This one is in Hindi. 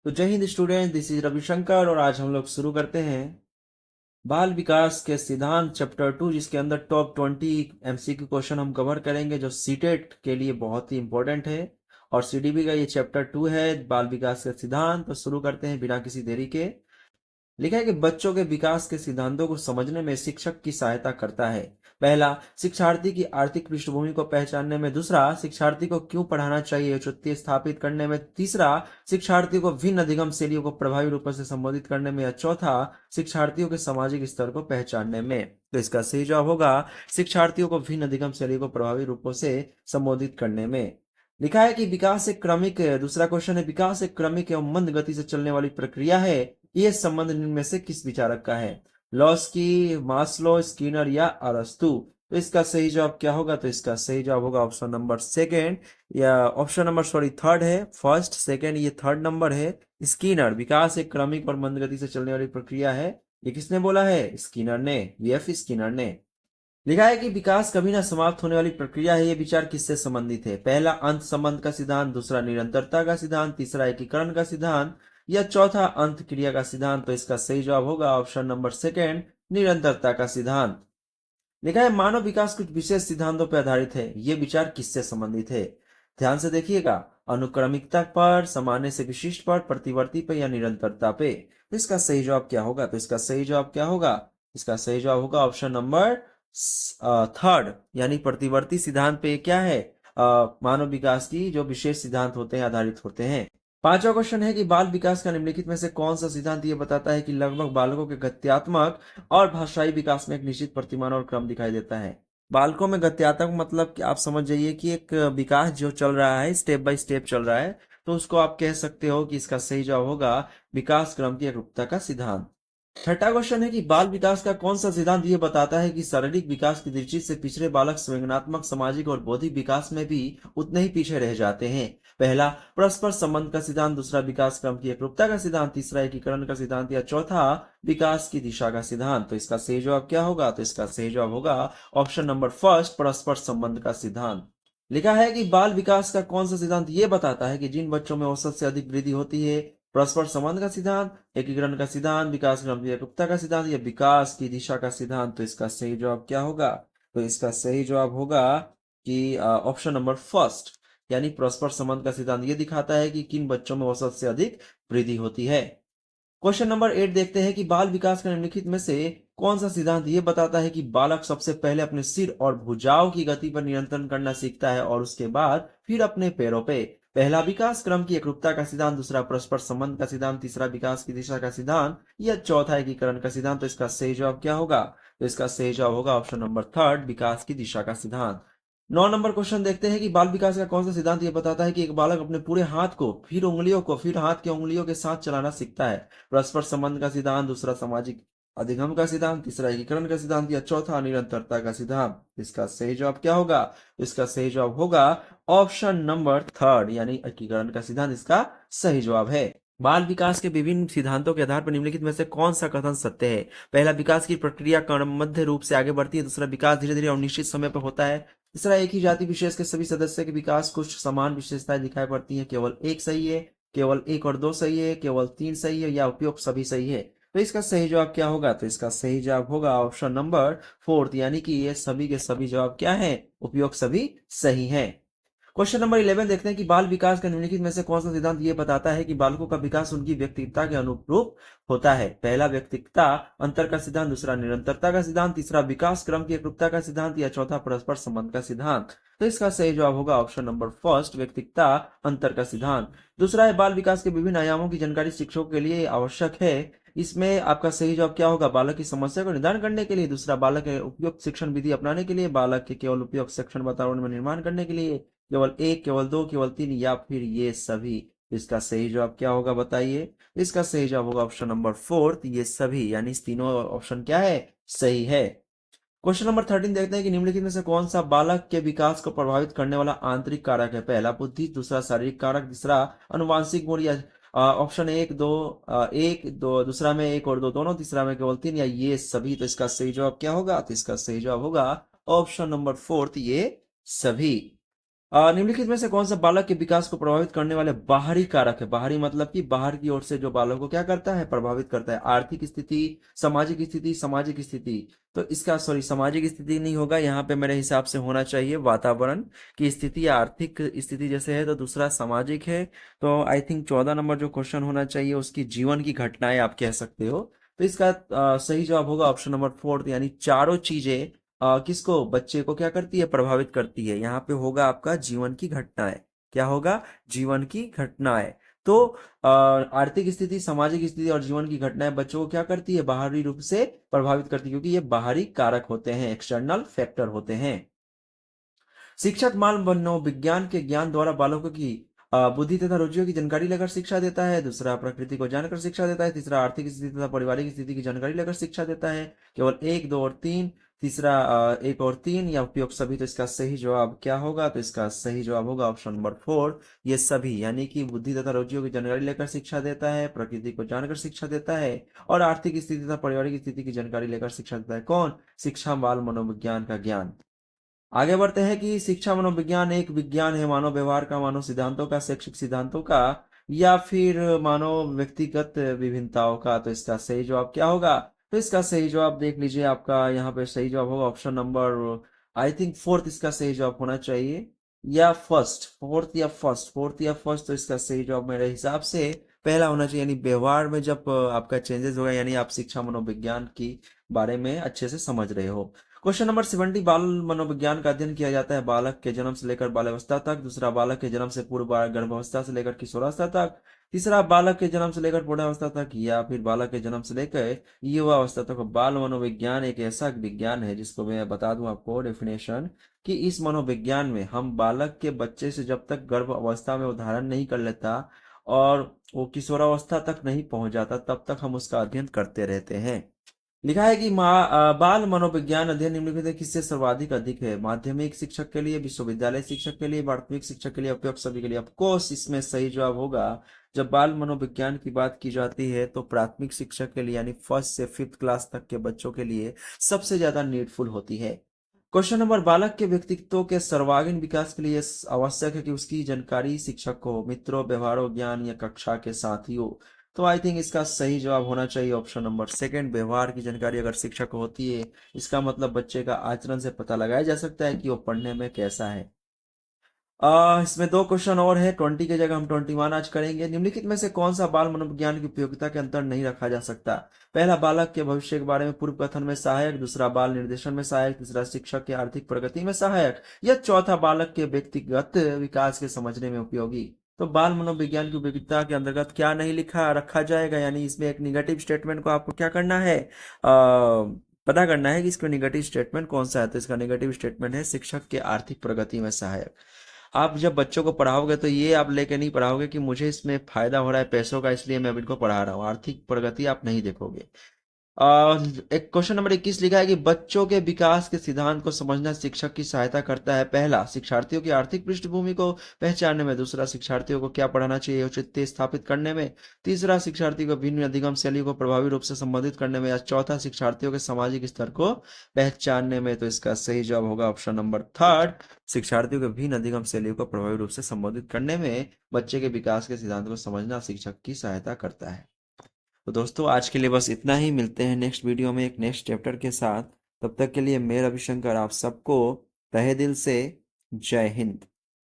तो जय Hind student, this is Ravishankar और आज हम लोग शुरू करते हैं बाल विकास के सिद्धांत चैप्टर 2, जिसके अंदर टॉप 20 एमसीक्यू क्वेश्चन हम कवर करेंगे जो सीटेट के लिए बहुत ही इंपॉर्टेंट है। और सीडीबी का ये चैप्टर 2 है, बाल विकास के सिद्धांत। तो शुरू करते हैं बिना किसी देरी के। लिखा है कि बच्चों के विकास के सिद्धांतों को समझने में शिक्षक की सहायता करता है। पहला, शिक्षार्थी की आर्थिक पृष्ठभूमि को पहचानने में। दूसरा, शिक्षार्थी को क्यों पढ़ाना चाहिए औचित्य स्थापित करने में। तीसरा, शिक्षार्थी को भिन्न अधिगम शैलियों को प्रभावी रूप से संबोधित करने में। या चौथा, शिक्षार्थियों के सामाजिक स्तर को पहचानने में। तो इसका सही जवाब होगा शिक्षार्थियों को भिन्न अधिगम शैलियों को प्रभावी रूपों से संबोधित करने में। लिखा है कि विकास एक क्रमिक, दूसरा क्वेश्चन है, विकास एक क्रमिक एवं मंद गति से चलने वाली प्रक्रिया है। यह संबंध निम्न में से किस विचारक का है? लॉस्की, मास्लो, स्किनर या अरस्तु। तो इसका सही जवाब क्या होगा? तो इसका सही जवाब होगा ऑप्शन नंबर सेकेंड, या ऑप्शन नंबर थर्ड है। फर्स्ट सेकेंड ये थर्ड नंबर है। स्किनर, विकास एक क्रमिक और मंद गति से चलने वाली प्रक्रिया है। ये किसने बोला है? स्किनर ने, वीएफ स्किनर ने। लिखा है कि विकास कभी ना समाप्त होने वाली प्रक्रिया है। ये विचार किससे संबंधित है? पहला, अंत संबंध का सिद्धांत। दूसरा, निरंतरता का सिद्धांत। तीसरा, एकीकरण का सिद्धांत। या चौथा, अंत क्रिया का सिद्धांत। तो इसका सही जवाब होगा ऑप्शन नंबर सेकेंड, निरंतरता का सिद्धांत। लिखा है मानव विकास कुछ विशेष सिद्धांतों पर आधारित है। ये विचार किससे संबंधित है? ध्यान से देखिएगा, अनुक्रमिकता पर, सामान्य से विशिष्ट पर, प्रतिवर्ती पे या निरंतरता पे। तो इसका सही जवाब क्या होगा? तो इसका सही जवाब क्या होगा? इसका सही जवाब होगा ऑप्शन नंबर थर्ड, यानी प्रतिवर्ती सिद्धांत पे क्या है? मानव विकास की जो विशेष सिद्धांत होते हैं आधारित होते हैं। पांचवा क्वेश्चन है कि बाल विकास का निम्नलिखित में से कौन सा सिद्धांत ये बताता है कि लगभग बालकों के गत्यात्मक और भाषाई विकास में एक निश्चित प्रतिमान और क्रम दिखाई देता है। बालकों में गत्यात्मक मतलब कि आप समझ जाइए कि एक विकास जो चल रहा है, स्टेप बाय स्टेप चल रहा है, तो उसको आप कह सकते हो कि इसका सही जवाब होगा विकास क्रम की एकरूपता का सिद्धांत। छठा क्वेश्चन है कि बाल विकास का कौन सा सिद्धांत यह बताता है कि शारीरिक विकास की दृष्टि से पिछड़े बालक संवेदनात्मक, सामाजिक और बौद्धिक विकास में भी उतने ही पीछे रह जाते हैं। पहला, परस्पर संबंध का सिद्धांत। दूसरा, विकास क्रम की एकरूपता का सिद्धांत। तीसरा, एकीकरण का सिद्धांत। या चौथा, विकास की दिशा का सिद्धांत। तो इसका सही जवाब क्या होगा? तो इसका सही जवाब होगा ऑप्शन नंबर फर्स्ट, परस्पर संबंध का सिद्धांत। लिखा है कि बाल विकास का कौन सा सिद्धांत ये बताता है कि जिन बच्चों में औसत से अधिक वृद्धि होती है। परस्पर संबंध का सिद्धांत, एकीकरण का सिद्धांत, विकास क्रम की एकरूपता का सिद्धांत या विकास की दिशा का सिद्धांत। तो इसका सही जवाब क्या होगा? तो इसका सही जवाब होगा कि ऑप्शन नंबर फर्स्ट, यानी परस्पर संबंध का सिद्धांत ये दिखाता है कि किन बच्चों में औसत से अधिक वृद्धि होती है। क्वेश्चन नंबर 8 देखते हैं कि बाल विकास के निम्नलिखित में से कौन सा सिद्धांत यह बताता है कि बालक सबसे पहले अपने सिर और भुजाओं की गति पर नियंत्रण करना सीखता है और उसके बाद फिर अपने पैरों पे। पहला, विकास क्रम की एकरूपता का सिद्धांत। दूसरा, परस्पर संबंध का सिद्धांत। तीसरा, विकास की दिशा का सिद्धांत। या चौथा, एकीकरण का सिद्धांत। तो इसका सही जवाब क्या होगा? तो इसका सही जवाब होगा ऑप्शन नंबर थर्ड, विकास की दिशा का सिद्धांत। 9 नंबर क्वेश्चन देखते हैं कि बाल विकास का कौन सा सिद्धांत यह बताता है कि एक बालक अपने पूरे हाथ को फिर उंगलियों को फिर हाथ के उंगलियों के साथ चलाना सीखता है। परस्पर संबंध का सिद्धांत। दूसरा, सामाजिक अधिगम का सिद्धांत। तीसरा, एकीकरण का सिद्धांत। या चौथा, निरंतरता का सिद्धांत। इसका सही जवाब क्या होगा? इसका सही जवाब होगा ऑप्शन नंबर थर्ड, यानी एकीकरण का सिद्धांत इसका सही जवाब है। बाल विकास के विभिन्न सिद्धांतों के आधार पर निम्नलिखित में से कौन सा कथन सत्य है? पहला, विकास की प्रक्रिया क्रमबद्ध रूप से आगे बढ़ती है। दूसरा, विकास धीरे धीरे और निश्चित समय पर होता है। तीसरा, एक ही जाति विशेष के सभी सदस्य के विकास कुछ समान विशेषताएं दिखाई पड़ती हैं। केवल एक सही है, केवल एक और दो सही है, केवल तीन सही है, या उपयुक्त सभी सही है। तो इसका सही जवाब क्या होगा? तो इसका सही जवाब होगा ऑप्शन नंबर फोर्थ, यानी कि ये सभी के सभी जवाब क्या है? उपयुक्त सभी सही है। क्वेश्चन नंबर 11 देखते हैं कि बाल विकास का निम्नलिखित में से कौन सा सिद्धांत ये बताता है कि बालकों का विकास उनकी व्यक्तिगतता के अनुरूप होता है। पहला, व्यक्तिगतता अंतर का सिद्धांत। दूसरा, निरंतरता का सिद्धांत। तीसरा, विकास क्रम की एकरूपता का सिद्धांत। या चौथा, परस्पर संबंध का सिद्धांत। तो इसका सही जवाब होगा ऑप्शन नंबर फर्स्ट, व्यक्तिगतता अंतर का सिद्धांत। दूसरा है, बाल विकास के विभिन्न आयामों की जानकारी शिक्षकों के लिए आवश्यक है। इसमें आपका सही जवाब क्या होगा? बालक की समस्या को निदान करने के लिए। दूसरा, बालक के उपयुक्त शिक्षण विधि अपनाने के लिए। बालक के केवल उपयुक्त शिक्षण वातावरण में निर्माण करने के लिए। केवल एक, केवल दो, केवल तीन, या फिर ये सभी। इसका सही जवाब क्या होगा बताइए? इसका सही जवाब होगा ऑप्शन नंबर फोर्थ, ये सभी, यानी इस तीनों ऑप्शन क्या है? सही है। क्वेश्चन नंबर 13 देखते हैं कि निम्नलिखित में से कौन सा बालक के विकास को प्रभावित करने वाला आंतरिक कारक है? पहला, बुद्धि। दूसरा, शारीरिक कारक। तीसरा, अनुवांशिक गुण। या ऑप्शन एक दो, एक दो, दूसरा में एक और दो दोनों, तीसरा में केवल तीन, या ये सभी। तो इसका सही जवाब क्या होगा? तो इसका सही जवाब होगा ऑप्शन नंबर फोर्थ, ये सभी। निम्नलिखित में से कौन सा बालक के विकास को प्रभावित करने वाले बाहरी कारक है? बाहरी मतलब कि बाहर की ओर से जो बालक को क्या करता है, प्रभावित करता है। आर्थिक स्थिति, सामाजिक स्थिति, सामाजिक स्थिति। तो इसका सॉरी सामाजिक स्थिति नहीं होगा, यहाँ पे मेरे हिसाब से होना चाहिए वातावरण की स्थिति या आर्थिक स्थिति जैसे है, तो दूसरा सामाजिक है। तो आई थिंक 14 नंबर जो क्वेश्चन होना चाहिए उसकी जीवन की घटनाएं आप कह सकते हो। तो इसका सही जवाब होगा ऑप्शन नंबर 4, यानी चारों चीजें किसको, बच्चे को क्या करती है, प्रभावित करती है। यहाँ पे होगा आपका जीवन की घटनाएं। क्या होगा, जीवन की घटनाएं। तो आर्थिक स्थिति, सामाजिक स्थिति और जीवन की घटनाएं बच्चों को क्या करती है, बाहरी रूप से प्रभावित करती है, क्योंकि ये बाहरी कारक होते हैं, एक्सटर्नल फैक्टर होते हैं। शिक्षक मानव मनोविज्ञान के ज्ञान द्वारा बालकों की बुद्धि तथा रुचियों की जानकारी लेकर शिक्षा देता है। दूसरा, प्रकृति को जानकर शिक्षा देता है। तीसरा, आर्थिक स्थिति तथा पारिवारिक स्थिति की जानकारी लेकर शिक्षा देता है। केवल एक, दो और तीन। तीसरा, एक और तीन या उपयोग सभी। तो इसका सही जवाब क्या होगा, तो इसका सही जवाब होगा ऑप्शन नंबर 4, ये सभी, यानी कि बुद्धि तथा रुचियों की जानकारी लेकर शिक्षा देता है, प्रकृति को जानकर शिक्षा देता है और आर्थिक स्थिति तथा पारिवारिक स्थिति की जानकारी लेकर शिक्षा देता है। कौन, शिक्षा बाल मनोविज्ञान का ज्ञान। आगे बढ़ते हैं कि शिक्षा मनोविज्ञान एक विज्ञान है मानव व्यवहार का, मानव सिद्धांतों का, शैक्षिक सिद्धांतों का, या फिर मानव व्यक्तिगत विभिन्नताओं का। तो इसका सही जवाब क्या होगा, तो इसका सही जवाब देख लीजिए, आपका यहाँ पे सही जवाब होगा ऑप्शन नंबर आई थिंक 4, इसका सही जवाब होना चाहिए, या फर्स्ट, फोर्थ या फर्स्ट। तो इसका सही जवाब मेरे हिसाब से पहला होना चाहिए, यानी व्यवहार में जब आपका चेंजेस होगा, यानी आप शिक्षा मनोविज्ञान की बारे में अच्छे से समझ रहे हो। क्वेश्चन नंबर 70, बाल मनोविज्ञान का अध्ययन किया जाता है बालक के जन्म से लेकर बाल्यावस्था तक। दूसरा, बालक के जन्म से पूर्व गर्भावस्था से लेकर किशोरावस्था तक। तीसरा, बालक के जन्म से लेकर प्रौढ़ावस्था तक, या फिर बालक के जन्म से लेकर युवावस्था तक। बाल मनोविज्ञान एक ऐसा विज्ञान है जिसको मैं बता दूं आपको डेफिनेशन, कि इस मनोविज्ञान में हम बालक के बच्चे से जब तक गर्भ अवस्था में वो धारण नहीं कर लेता और वो किशोरावस्था तक नहीं पहुंच जाता, तब तक हम उसका अध्ययन करते रहते हैं। लिखा है कि बाल मनोविज्ञान अध्ययन निम्नलिखित में किससे सर्वाधिक अधिक है? माध्यमिक शिक्षक के लिए, विश्वविद्यालय शिक्षक के लिए, प्राथमिक शिक्षक के लिए, उपयुक्त सभी के लिए। ऑफकोर्स इसमें सही जवाब होगा, जब बाल मनोविज्ञान की बात की जाती है तो प्राथमिक शिक्षक के लिए, यानी फर्स्ट से फिफ्थ क्लास तक के बच्चों के लिए सबसे ज्यादा नीडफुल होती है। क्वेश्चन नंबर, बालक के व्यक्तित्व के सर्वांगीण विकास के लिए आवश्यक है कि उसकी जानकारी शिक्षक को, मित्रों, व्यवहारों, ज्ञान या कक्षा के साथियों। तो आई थिंक इसका सही जवाब होना चाहिए ऑप्शन नंबर 2, व्यवहार की जानकारी अगर शिक्षक को होती है, इसका मतलब बच्चे का आचरण से पता लगाया जा सकता है कि वो पढ़ने में कैसा है। इसमें दो क्वेश्चन और है, 20 की जगह हम 21 आज करेंगे। निम्नलिखित में से कौन सा बाल मनोविज्ञान की उपयोगिता के अंतर नहीं रखा जा सकता? पहला, बालक के भविष्य के बारे में पूर्व कथन में सहायक। दूसरा, बाल निर्देशन में सहायक। तीसरा, शिक्षक के आर्थिक प्रगति में सहायक। या चौथा, बालक के व्यक्तिगत विकास के समझने में उपयोगी। तो बाल मनोविज्ञान की उपयोगिता के अंतर्गत क्या नहीं लिखा रखा जाएगा, यानी इसमें एक निगेटिव स्टेटमेंट को आपको क्या करना है, पता करना है कि इसका निगेटिव स्टेटमेंट कौन सा है। तो इसका निगेटिव स्टेटमेंट है शिक्षक के आर्थिक प्रगति में सहायक। आप जब बच्चों को पढ़ाओगे तो ये आप लेके नहीं पढ़ाओगे कि मुझे इसमें फायदा हो रहा है पैसों का, इसलिए मैं अब इनको पढ़ा रहा हूँ। आर्थिक प्रगति आप नहीं देखोगे। एक क्वेश्चन नंबर 21 लिखा है कि बच्चों के विकास के सिद्धांत को समझना शिक्षक की सहायता करता है। पहला, शिक्षार्थियों की आर्थिक पृष्ठभूमि को पहचानने में। दूसरा, शिक्षार्थियों को क्या पढ़ाना चाहिए औचित्य स्थापित करने में। तीसरा, शिक्षार्थी को भिन्न अधिगम शैली को प्रभावी रूप से संबोधित करने में। या चौथा, शिक्षार्थियों के सामाजिक स्तर को पहचानने में। तो इसका सही जवाब होगा ऑप्शन नंबर 3, शिक्षार्थियों के भिन्न अधिगम शैली को प्रभावी रूप से संबोधित करने में बच्चे के विकास के सिद्धांत को समझना शिक्षक की सहायता करता है। तो दोस्तों आज के लिए बस इतना ही, मिलते हैं नेक्स्ट वीडियो में एक नेक्स्ट चैप्टर के साथ। तब तक के लिए मैं रविशंकर आप सबको तहे दिल से जय हिंद।